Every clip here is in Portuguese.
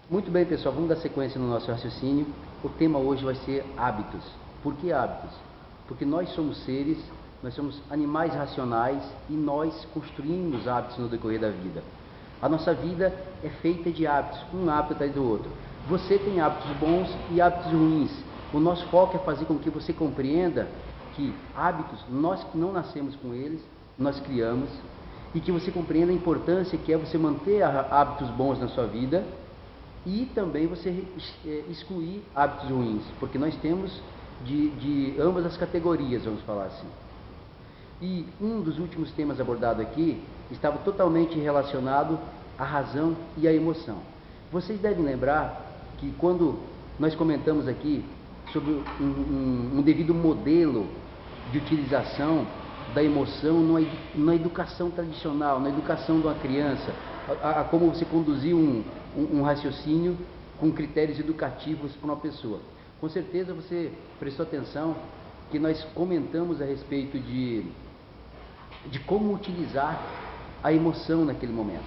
Muito bem, pessoal, vamos dar sequência no nosso raciocínio. O tema hoje vai ser hábitos. Por que hábitos? Porque nós somos seres, nós somos animais racionais e nós construímos hábitos no decorrer da vida. A nossa vida é feita de hábitos, um hábito atrás do outro. Você tem hábitos bons e hábitos ruins. O nosso foco é fazer com que você compreenda que hábitos, nós não nascemos com eles, nós criamos, e que você compreenda a importância que é você manter hábitos bons na sua vida e também você excluir hábitos ruins, porque nós temos de ambas as categorias, vamos falar assim. E um dos últimos temas abordado aqui estava totalmente relacionado à razão e à emoção. Vocês devem lembrar que quando nós comentamos aqui sobre um devido modelo de utilização da emoção na educação tradicional, na educação de uma criança, a como você conduzir um raciocínio com critérios educativos para uma pessoa. Com certeza você prestou atenção que nós comentamos a respeito de como utilizar a emoção naquele momento.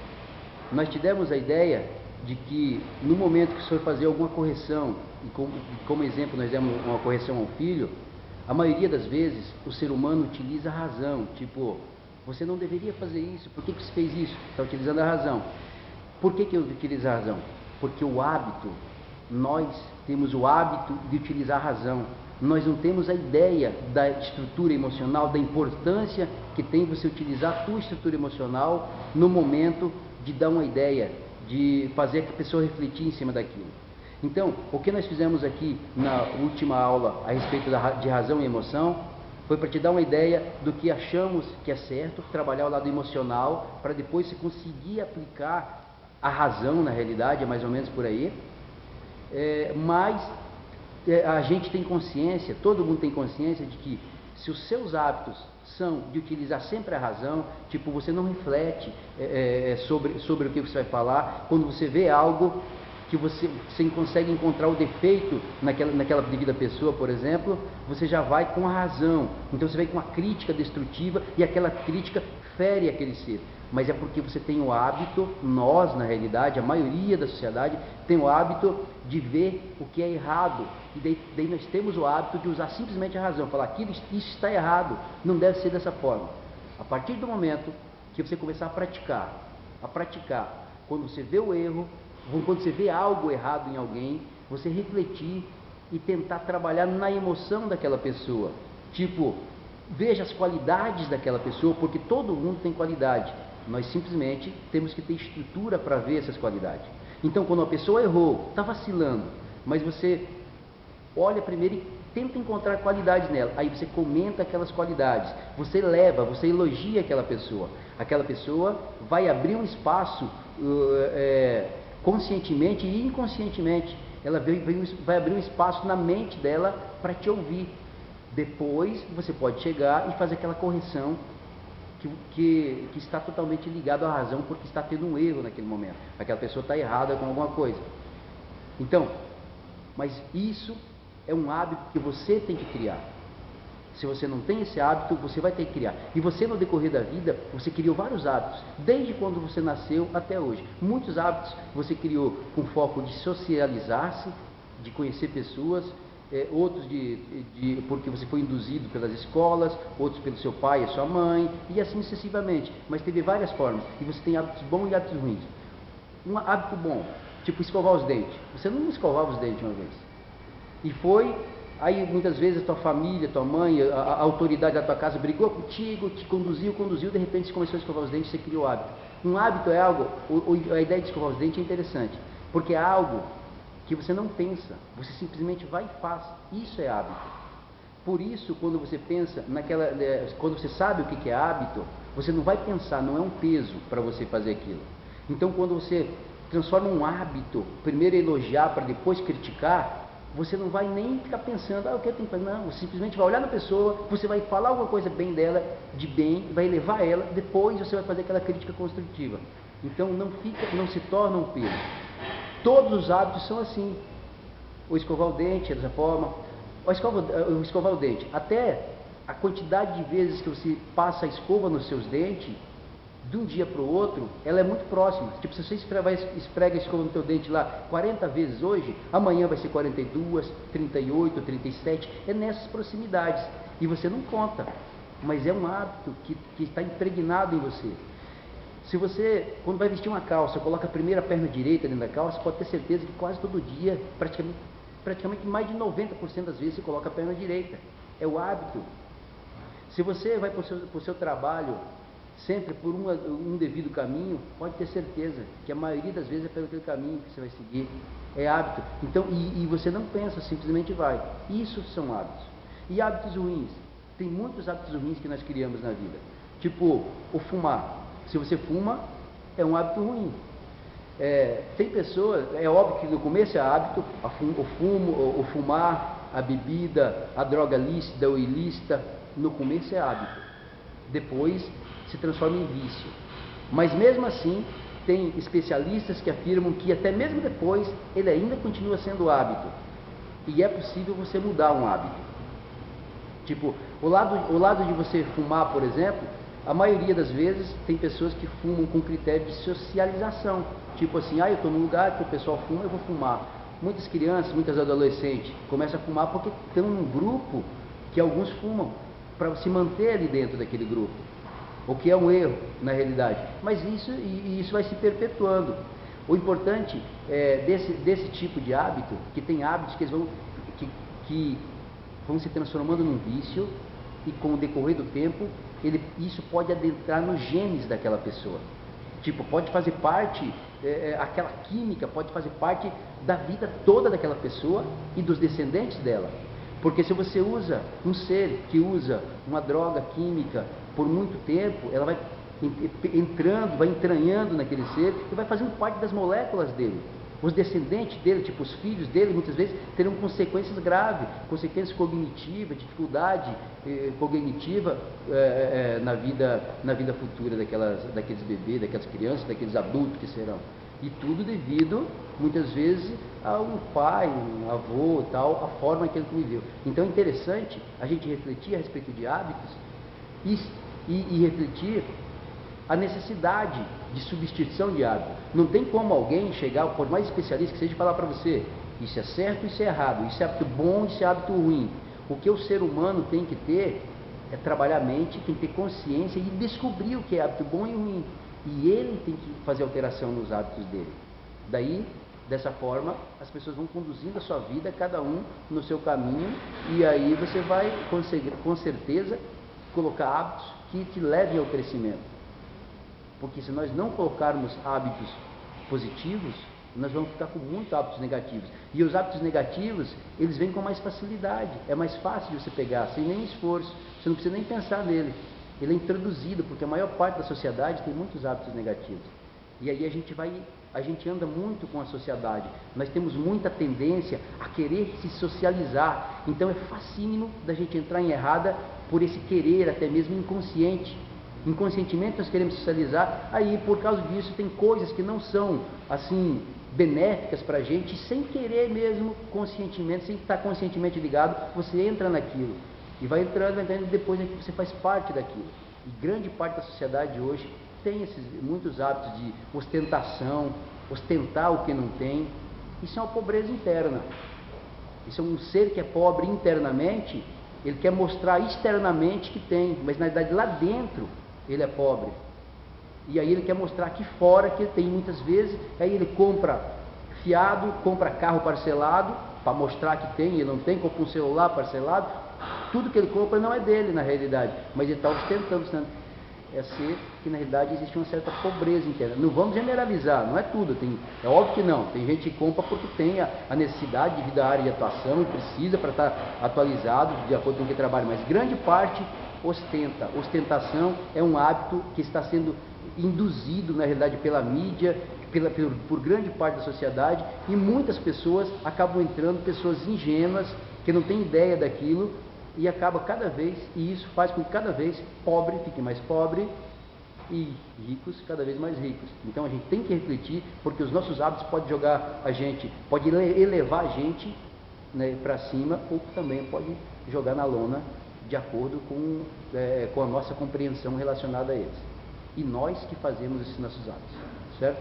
Nós tivemos a ideia de que no momento que o senhor fazer alguma correção, e como exemplo nós demos uma correção ao filho, a maioria das vezes o ser humano utiliza a razão, tipo, você não deveria fazer isso, por que você fez isso? Está utilizando a razão. Por que eu utilizo a razão? Porque o hábito, nós temos o hábito de utilizar a razão. Nós não temos a ideia da estrutura emocional, da importância que tem você utilizar a tua estrutura emocional no momento de dar uma ideia, de fazer a pessoa refletir em cima daquilo. Então, o que nós fizemos aqui na última aula a respeito de razão e emoção foi para te dar uma ideia do que achamos que é certo, trabalhar o lado emocional, para depois você conseguir aplicar a razão na realidade, é mais ou menos por aí. Mas a gente tem consciência, todo mundo tem consciência de que se os seus hábitos são de utilizar sempre a razão, tipo, você não reflete sobre o que você vai falar, quando você vê algo que você consegue encontrar o defeito naquela devida pessoa, por exemplo, você já vai com a razão. Então você vai com a crítica destrutiva e aquela crítica fere aquele ser. Mas é porque você tem o hábito, nós na realidade, a maioria da sociedade tem o hábito de ver o que é errado. E daí nós temos o hábito de usar simplesmente a razão, falar aquilo, isso está errado, não deve ser dessa forma. A partir do momento que você começar a praticar, quando você vê o erro, quando você vê algo errado em alguém, você refletir e tentar trabalhar na emoção daquela pessoa. Tipo, veja as qualidades daquela pessoa, porque todo mundo tem qualidade. Nós simplesmente temos que ter estrutura para ver essas qualidades. Então, quando a pessoa errou, está vacilando, mas você olha primeiro e tenta encontrar qualidades nela. Aí você comenta aquelas qualidades, você elogia aquela pessoa. Aquela pessoa vai abrir um espaço conscientemente e inconscientemente, ela vai abrir um espaço na mente dela para te ouvir. Depois você pode chegar e fazer aquela correção que está totalmente ligado à razão, porque está tendo um erro naquele momento, aquela pessoa está errada com alguma coisa. Então, mas isso é um hábito que você tem que criar. Se você não tem esse hábito, você vai ter que criar. E você, no decorrer da vida, você criou vários hábitos, desde quando você nasceu até hoje. Muitos hábitos você criou com foco de socializar-se, de conhecer pessoas, outros porque você foi induzido pelas escolas, outros pelo seu pai e sua mãe, e assim sucessivamente. Mas teve várias formas, e você tem hábitos bons e hábitos ruins. Um hábito bom, tipo escovar os dentes. Você não escovava os dentes uma vez. E aí muitas vezes a tua família, tua mãe, a autoridade da tua casa brigou contigo, te conduziu, de repente você começou a escovar os dentes, você criou o hábito. Um hábito é algo, a ideia de escovar os dentes é interessante, porque é algo que você não pensa, você simplesmente vai e faz. Isso é hábito. Por isso, quando você pensa quando você sabe o que é hábito, você não vai pensar, não é um peso para você fazer aquilo. Então, quando você transforma um hábito, primeiro elogiar para depois criticar, você não vai nem ficar pensando, o que eu tenho que fazer? Não, você simplesmente vai olhar na pessoa, você vai falar alguma coisa bem dela, de bem, vai elevar ela, depois você vai fazer aquela crítica construtiva. Então não se torna um peso. Todos os hábitos são assim. O escovar o dente é dessa forma, o escovar o dente, até a quantidade de vezes que você passa a escova nos seus dentes de um dia para o outro, ela é muito próxima. Tipo, se você esfrega a escova no teu dente lá 40 vezes hoje, amanhã vai ser 42, 38, 37, é nessas proximidades. E você não conta, mas é um hábito que está impregnado em você. Se você, quando vai vestir uma calça, coloca a primeira perna direita dentro da calça, pode ter certeza que quase todo dia, praticamente mais de 90% das vezes, você coloca a perna direita. É o hábito. Se você vai para o seu trabalho sempre por um devido caminho, pode ter certeza que a maioria das vezes é pelo aquele caminho que você vai seguir. É hábito. Então, e você não pensa, simplesmente vai. Isso são hábitos. E hábitos ruins? Tem muitos hábitos ruins que nós criamos na vida. Tipo, o fumar. Se você fuma, é um hábito ruim. Tem pessoas, é óbvio que no começo é hábito, o fumar, a bebida, a droga lícita ou ilícita, no começo é hábito. Depois se transforma em vício. Mas mesmo assim, tem especialistas que afirmam que até mesmo depois, ele ainda continua sendo hábito. E é possível você mudar um hábito. Tipo, o lado de você fumar, por exemplo, a maioria das vezes tem pessoas que fumam com critério de socialização. Tipo assim, eu estou num lugar que o pessoal fuma, eu vou fumar. Muitas crianças, muitas adolescentes começam a fumar porque estão num grupo que alguns fumam, para se manter ali dentro daquele grupo. O que é um erro, na realidade. Mas isso vai se perpetuando. O importante desse tipo de hábito, que tem hábitos que vão se transformando num vício, e com o decorrer do tempo, isso pode adentrar nos genes daquela pessoa. Tipo, pode fazer parte, aquela química pode fazer parte da vida toda daquela pessoa e dos descendentes dela. Porque se você usa um ser que usa uma droga química por muito tempo, ela vai entrando, vai entranhando naquele ser e vai fazendo parte das moléculas dele. Os descendentes dele, tipo os filhos dele, muitas vezes terão consequências graves, consequências cognitivas, dificuldade cognitiva na vida futura daqueles bebês, daquelas crianças, daqueles adultos que serão. E tudo devido, muitas vezes, a um pai, um avô, tal, a forma que ele conviveu. Então é interessante a gente refletir a respeito de hábitos e refletir a necessidade de substituição de hábito. Não tem como alguém chegar, por mais especialista que seja, falar para você, isso é certo, isso é errado, isso é hábito bom, isso é hábito ruim. O que o ser humano tem que ter é trabalhar a mente, tem que ter consciência e descobrir o que é hábito bom e ruim. E ele tem que fazer alteração nos hábitos dele. Daí, dessa forma, as pessoas vão conduzindo a sua vida, cada um no seu caminho, e aí você vai conseguir, com certeza, colocar hábitos que te levem ao crescimento. Porque se nós não colocarmos hábitos positivos, nós vamos ficar com muitos hábitos negativos. E os hábitos negativos, eles vêm com mais facilidade. É mais fácil de você pegar, sem nenhum esforço. Você não precisa nem pensar nele. Ele é introduzido, porque a maior parte da sociedade tem muitos hábitos negativos. E aí a gente anda muito com a sociedade. Nós temos muita tendência a querer se socializar. Então é facílimo da gente entrar em errada por esse querer, até mesmo inconsciente. Inconscientemente nós queremos socializar, aí por causa disso tem coisas que não são assim benéficas para a gente, sem querer mesmo, conscientemente, sem estar conscientemente ligado, você entra naquilo. E vai entrando, e depois você faz parte daquilo. E grande parte da sociedade hoje tem muitos hábitos de ostentação, ostentar o que não tem. Isso é uma pobreza interna. Isso é um ser que é pobre internamente, ele quer mostrar externamente que tem, mas na verdade lá dentro ele é pobre. E aí ele quer mostrar aqui fora que ele tem muitas vezes, aí ele compra fiado, compra carro parcelado, para mostrar que tem, ele não tem, compra um celular parcelado. Tudo que ele compra não é dele na realidade, mas ele está ostentando, é ser que na realidade existe uma certa pobreza interna. Não vamos generalizar, não é tudo, é óbvio que não, tem gente que compra porque tem a necessidade devido à área de atuação e precisa para estar atualizado de acordo com o que trabalha, mas grande parte ostenta. Ostentação é um hábito que está sendo induzido na realidade pela mídia, por grande parte da sociedade, e muitas pessoas acabam entrando, pessoas ingênuas que não têm ideia daquilo, e acaba cada vez, e isso faz com que cada vez pobre fique mais pobre e ricos cada vez mais ricos. Então a gente tem que refletir, porque os nossos hábitos podem jogar a gente, pode elevar a gente, né, para cima, ou também pode jogar na lona de acordo com a nossa compreensão relacionada a eles. e nós que fazemos esses nossos hábitos, certo?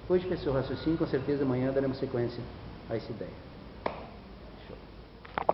Hoje pensou o raciocínio, com certeza amanhã daremos sequência a essa ideia.